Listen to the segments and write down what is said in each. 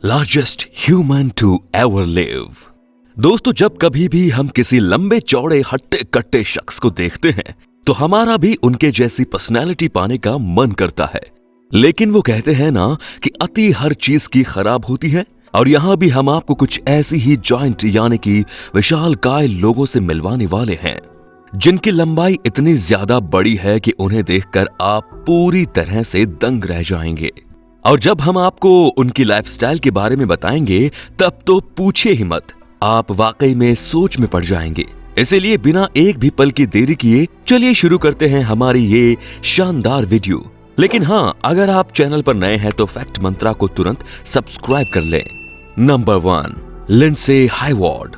Largest human to ever live. दोस्तों, जब कभी भी हम किसी लंबे चौड़े हट्टे कट्टे शख्स को देखते हैं तो हमारा भी उनके जैसी पर्सनैलिटी पाने का मन करता है। लेकिन वो कहते हैं ना कि अति हर चीज की खराब होती है। और यहां भी हम आपको कुछ ऐसी ही जॉइंट यानी कि विशालकाय लोगों से मिलवाने वाले हैं जिनकी लंबाई इतनी ज्यादा बड़ी है कि उन्हें देखकर आप पूरी तरह से दंग रह जाएंगे। और जब हम आपको उनकी लाइफस्टाइल के बारे में बताएंगे तब तो पूछिए ही मत, आप वाकई में सोच में पड़ जाएंगे। इसीलिए बिना एक भी पल की देरी किए चलिए शुरू करते हैं हमारी ये शानदार वीडियो। लेकिन हाँ, अगर आप चैनल पर नए हैं तो फैक्ट मंत्रा को तुरंत सब्सक्राइब कर लें। Number 1, Lindsey Hayward.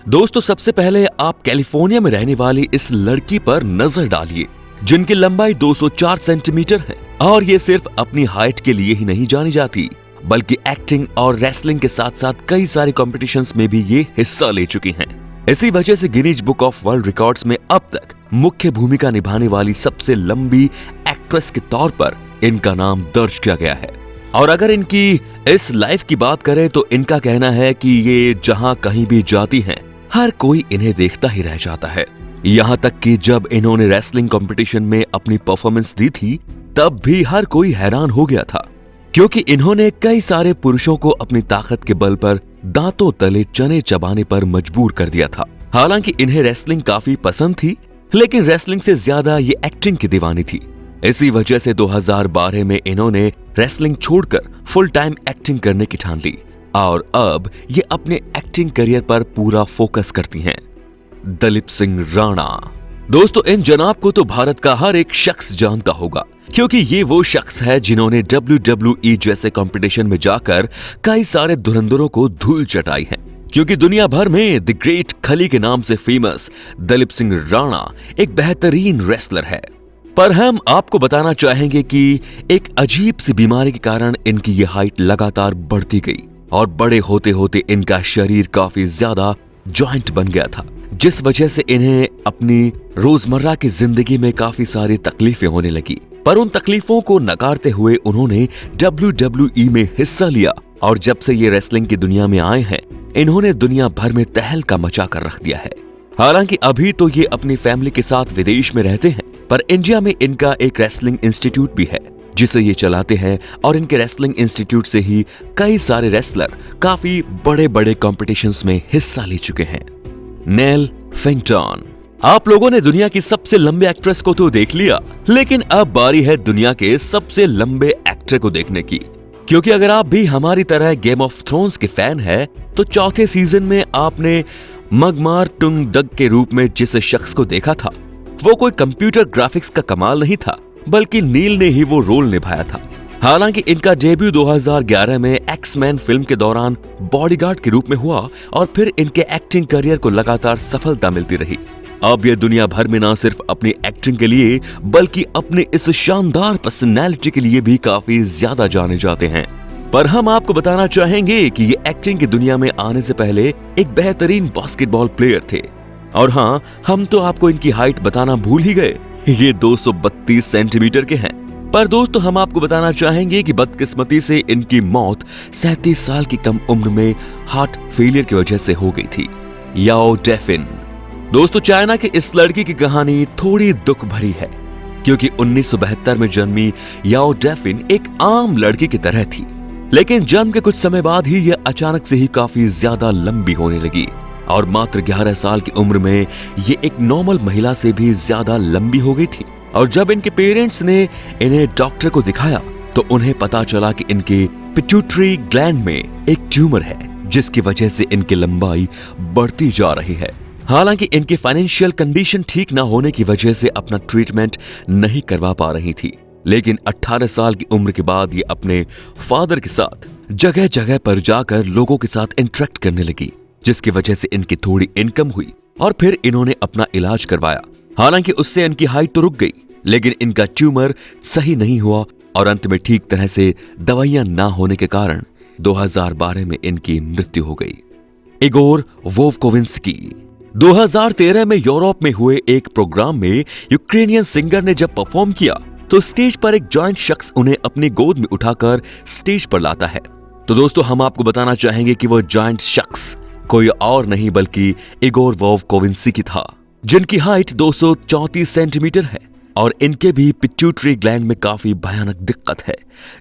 दोस्तों, सबसे पहले आप कैलिफोर्निया में रहने वाली इस लड़की पर नजर डालिए जिनकी लंबाई 204 सेंटीमीटर है। और ये सिर्फ अपनी हाइट के लिए ही नहीं जानी जाती बल्कि एक्टिंग और रेसलिंग के साथ साथ कई सारे कॉम्पिटिशंस में भी ये हिस्सा ले चुकी हैं। इसी वजह से Guinness Book of world records में अब तक मुख्य भूमिका निभाने वाली सबसे लंबी एक्ट्रेस के तौर पर इनका नाम दर्ज किया गया है। और अगर इनकी इस लाइफ की बात करें तो इनका कहना है कि ये जहां कहीं भी जाती हैं हर कोई इन्हें देखता ही रह जाता है। यहाँ तक कि जब इन्होंने रेसलिंग कंपटीशन में अपनी परफॉर्मेंस दी थी तब भी हर कोई हैरान हो गया था, क्योंकि इन्होंने कई सारे पुरुषों को अपनी ताकत के बल पर दांतों तले चने चबाने पर मजबूर कर दिया था। हालांकि इन्हें रेसलिंग काफी पसंद थी, लेकिन रेसलिंग से ज्यादा ये एक्टिंग की दीवानी थी। इसी वजह से 2012 में इन्होंने रेसलिंग छोड़कर फुल टाइम एक्टिंग करने की ठान ली और अब ये अपने एक्टिंग करियर पर पूरा फोकस करती हैं। दलीप सिंह राणा। दोस्तों, इन जनाब को तो भारत का हर एक शख्स जानता होगा, क्योंकि ये वो शख्स है जिन्होंने WWE जैसे कंपटीशन में जाकर कई सारे धुरंधरों को धूल चटाई है। क्योंकि दुनिया भर में द ग्रेट खली के नाम से फेमस दलीप सिंह राणा एक बेहतरीन रेसलर है। पर हम आपको बताना चाहेंगे कि एक अजीब सी बीमारी के कारण इनकी ये हाइट लगातार बढ़ती गई और बड़े होते होते इनका शरीर काफी ज्यादा जॉइंट बन गया था, जिस वजह से इन्हें अपनी रोजमर्रा की जिंदगी में काफी सारी तकलीफें होने लगी। पर उन तकलीफों को नकारते हुए उन्होंने WWE में हिस्सा लिया और जब से ये रेसलिंग की दुनिया में आए हैं इन्होंने दुनिया भर में तहलका मचा कर रख दिया है। हालांकि अभी तो ये अपनी फैमिली के साथ विदेश में रहते हैं, पर इंडिया में इनका एक रेसलिंग इंस्टीट्यूट भी है जिसे ये चलाते हैं और इनके रेसलिंग इंस्टीट्यूट से ही कई सारे रेसलर काफी बड़े बड़े कॉम्पिटिशन्स में हिस्सा ले चुके हैं। नेल फेंगटन। आप लोगों ने दुनिया की सबसे लंबे एक्ट्रेस को तो देख लिया, लेकिन अब बारी है दुनिया के सबसे लंबे एक्टर को देखने की। क्योंकि अगर आप भी हमारी तरह गेम ऑफ थ्रोन्स के फैन हैं, तो चौथे सीजन में आपने मगमार टुंगडग के रूप में जिस शख्स को देखा था वो कोई कंप्यूटर ग्राफिक्स का कमाल नहीं था, बल्कि नील ने ही वो रोल निभाया था। हालांकि इनका डेब्यू 2011 में एक्समैन फिल्म के दौरान बॉडीगार्ड के रूप में हुआ और फिर इनके एक्टिंग करियर को लगातार सफलता मिलती रही। अब ये दुनिया भर में ना सिर्फ अपनी एक्टिंग के लिए बल्कि अपने इस शानदार पर्सनैलिटी के लिए भी काफी ज्यादा जाने जाते हैं। पर हम आपको बताना चाहेंगे कि ये एक्टिंग की दुनिया में आने से पहले एक बेहतरीन बास्केटबॉल प्लेयर थे। और हाँ, हम तो आपको इनकी हाइट बताना भूल ही गए, ये 232 सेंटीमीटर के हैं। पर दोस्तों, हम आपको बताना चाहेंगे कि बदकिस्मती से इनकी मौत 37 साल की कम उम्र में हार्ट फेलियर की वजह से हो गई थी। याओ डेफिन। दोस्तों, चाइना की इस लड़की की कहानी थोड़ी दुख भरी है, क्योंकि 1972 में जन्मी याओ डेफिन एक आम लड़की की तरह थी, लेकिन जन्म के कुछ समय बाद ही यह अचानक से ही काफी ज्यादा लंबी होने लगी और मात्र 11 साल की उम्र में ये एक नॉर्मल महिला से भी ज्यादा लंबी हो गई थी। और जब इनके पेरेंट्स ने इन्हें डॉक्टर को दिखाया तो उन्हें पता चला कि इनके पिट्यूटरी ग्लैंड में एक ट्यूमर है, जिसकी वजह से इनकी लंबाई बढ़ती जा रही है। हालांकि इनकी फाइनेंशियल कंडीशन ठीक न होने की वजह से अपना ट्रीटमेंट नहीं करवा पा रही थी, लेकिन 18 साल की उम्र के बाद ये अपने फादर के साथ जगह जगह पर जाकर लोगों के साथ इंटरेक्ट करने लगी, जिसकी वजह से इनकी थोड़ी इनकम हुई और फिर इन्होंने अपना इलाज करवाया। हालांकि उससे इनकी हाइट तो रुक गई, लेकिन इनका ट्यूमर सही नहीं हुआ और अंत में ठीक तरह से दवाइयां ना होने के कारण 2012 में इनकी मृत्यु हो गई। इगोर वोवकोविंस्की। 2013 में यूरोप में हुए एक प्रोग्राम में यूक्रेनियन सिंगर ने जब परफॉर्म किया तो स्टेज पर एक जॉइंट शख्स उन्हें अपनी गोद में उठाकर स्टेज पर लाता है। तो दोस्तों हम आपको बताना चाहेंगे कि वो जायंट शख्स कोई और नहीं बल्कि इगोर वोवकोविंस्की की था, जिनकी हाइट 234 सेंटीमीटर है और इनके भी पिट्यूटरी ग्लैंड में काफी भयानक दिक्कत है,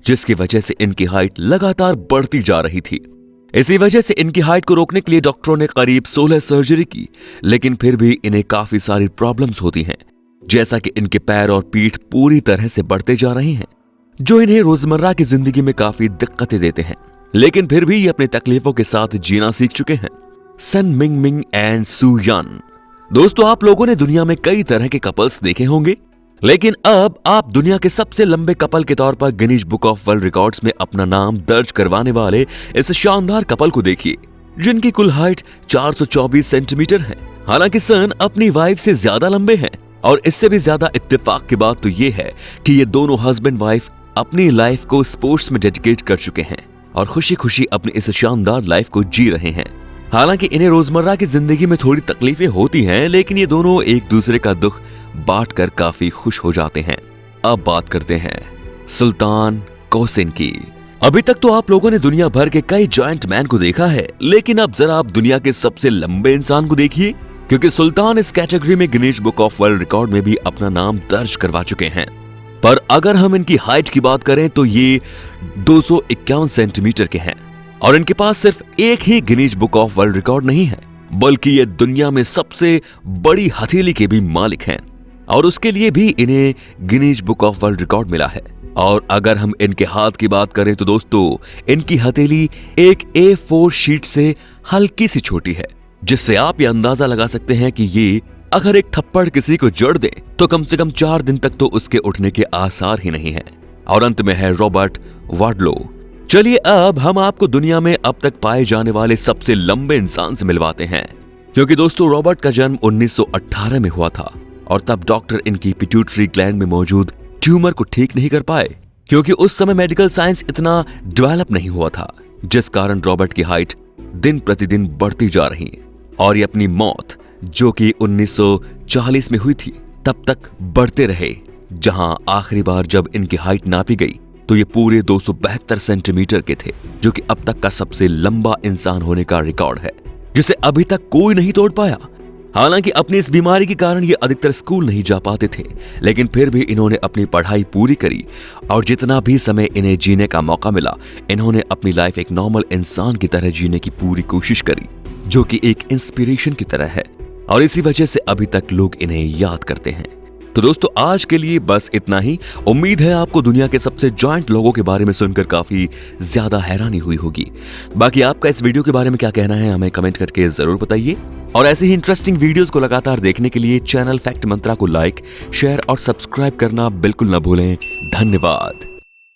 जिसकी वजह से इनकी हाइट लगातार बढ़ती जा रही थी। इसी वजह से इनकी हाइट को रोकने के लिए डॉक्टरों ने करीब 16 सर्जरी की, लेकिन फिर भी इन्हें काफी सारी प्रॉब्लम्स होती हैं, जैसा कि इनके पैर और पीठ पूरी तरह से बढ़ते जा रहे हैं, जो इन्हें रोजमर्रा की जिंदगी में काफी दिक्कतें देते हैं। लेकिन फिर भी ये अपनी तकलीफों के साथ जीना सीख चुके हैं। सन मिंगमिंग एंड सू यान। दोस्तों आप लोगों ने दुनिया में कई तरह के कपल्स देखे होंगे, लेकिन अब आप दुनिया के सबसे लंबे कपल के तौर पर Guinness Book of world records में अपना नाम दर्ज करवाने वाले इस शानदार कपल को देखिए, जिनकी कुल हाइट 424 सेंटीमीटर है। हालांकि सन अपनी वाइफ से ज्यादा लंबे हैं और इससे भी ज्यादा इत्तेफाक की बात तो ये है कि ये दोनों हस्बैंड वाइफ अपनी लाइफ को स्पोर्ट्स में डेडिकेट कर चुके हैं और खुशी खुशी अपनी इस शानदार लाइफ को जी रहे हैं। हालांकि इन्हें रोजमर्रा की जिंदगी में थोड़ी तकलीफें होती हैं, लेकिन ये दोनों एक दूसरे का दुख बांटकर काफी खुश हो जाते हैं। अब बात करते हैं सुल्तान कोसिन की। अभी तक तो आप लोगों ने दुनिया भर के कई जायंट मैन को देखा है, लेकिन अब जरा आप दुनिया के सबसे लंबे इंसान को देखिए, क्योंकि सुल्तान इस कैटेगरी में Guinness Book of World record में भी अपना नाम दर्ज करवा चुके हैं। पर अगर हम इनकी हाइट की बात करें तो ये 251 सेंटीमीटर के हैं और इनके पास सिर्फ एक ही Guinness Book of World Record नहीं है, बल्कि ये दुनिया में सबसे बड़ी हथेली के भी मालिक हैं और उसके लिए भी इन्हें Guinness Book of World record मिला है। और अगर हम इनके हाथ की बात करें तो दोस्तों इनकी हथेली एक A4 शीट से हल्की सी छोटी है, जिससे आप ये अंदाजा लगा सकते हैं कि ये अगर एक थप्पड़ किसी को जड़ दे तो कम से कम 4 दिन तक तो उसके उठने के आसार ही नहीं है। और अंत में है रॉबर्ट वाडलो। चलिए अब हम आपको दुनिया में अब तक पाए जाने वाले सबसे लंबे इंसान से मिलवाते हैं, क्योंकि दोस्तों रॉबर्ट का जन्म 1918 में हुआ था और तब डॉक्टर इनकी पिट्यूटरी ग्लैंड में मौजूद ट्यूमर को ठीक नहीं कर पाए, क्योंकि उस समय मेडिकल साइंस इतना डेवलप नहीं हुआ था, जिस कारण रॉबर्ट की हाइट दिन प्रतिदिन बढ़ती जा रही और ये अपनी मौत जो कि 1940 में हुई थी तब तक बढ़ते रहे, जहां आखिरी बार जब इनकी हाइट नापी गई तो ये पूरे 272 सेंटीमीटर के थे, जो कि अब तक का सबसे लंबा इंसान होने का रिकॉर्ड है, जिसे अभी तक कोई नहीं तोड़ पाया। हालांकि अपनी इस बीमारी के कारण ये अधिकतर स्कूल नहीं जा पाते थे, लेकिन फिर भी इन्होंने अपनी पढ़ाई पूरी करी और जितना भी समय इन्हें जीने का मौका मिला इन्होंने अपनी लाइफ एक नॉर्मल इंसान की तरह जीने की पूरी कोशिश करी, जो कि एक इंस्पिरेशन की तरह है और इसी वजह से अभी तक लोग इन्हें याद करते हैं। तो दोस्तों आज के लिए बस इतना ही। उम्मीद है आपको दुनिया के सबसे जॉइंट लोगों के बारे में सुनकर काफी ज्यादा हैरानी हुई होगी। बाकी आपका इस वीडियो के बारे में क्या कहना है हमें कमेंट करके जरूर बताइए और ऐसे ही इंटरेस्टिंग वीडियोस को लगातार देखने के लिए चैनल फैक्ट मंत्रा को लाइक, शेयर और सब्सक्राइब करना बिल्कुल न भूलें। धन्यवाद।